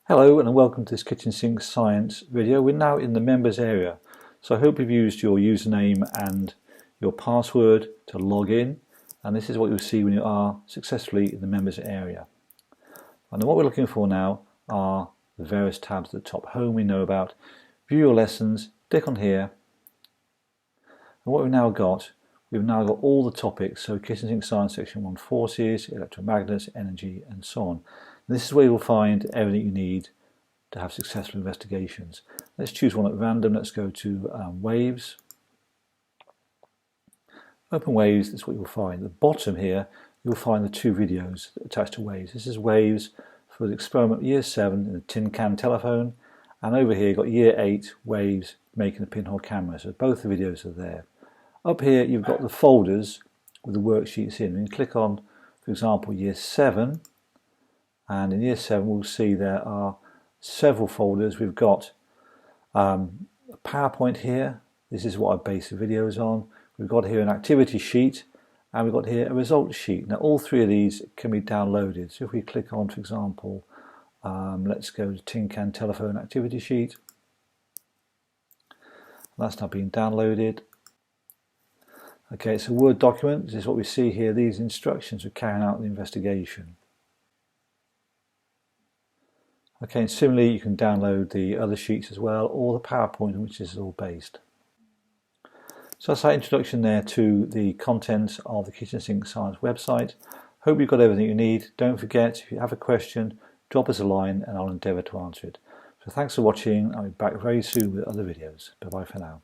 Hello and welcome to this kitchen sink science video. We're now in the members area, so I hope you've used your username and your password to log in, and this is what you'll see when you are successfully in the members area. And what we're looking for now are the various tabs at the top. Home we know about, view your lessons, click on here, and what we've now got all the topics. So kitchen sink science section 1, forces, electromagnets, energy, and so on. This is where you'll find everything you need to have successful investigations. Let's choose one at random. Let's go to waves. Open waves, that's what you'll find. At the bottom here, you'll find the two videos attached to waves. This is waves for the experiment year 7 in the tin can telephone. And over here, you've got year 8 waves making a pinhole camera. So both the videos are there. Up here, you've got the folders with the worksheets in. And you click on, for example, year 7. And in year 7 we'll see there are several folders. We've got a PowerPoint here. This is what I base the videos on. We've got here an activity sheet, and we've got here a results sheet. Now all three of these can be downloaded. So if we click on, for example, let's go to Tin Can Telephone activity sheet. That's now being downloaded. Okay, it's a Word document. This is what we see here. These instructions for carrying out the investigation. Okay, and similarly you can download the other sheets as well, or the PowerPoint on which this is all based. So that's our introduction there to the contents of the Kitchen Sink Science website. Hope you've got everything you need. Don't forget, if you have a question, drop us a line and I'll endeavour to answer it. So thanks for watching. I'll be back very soon with other videos. Bye bye for now.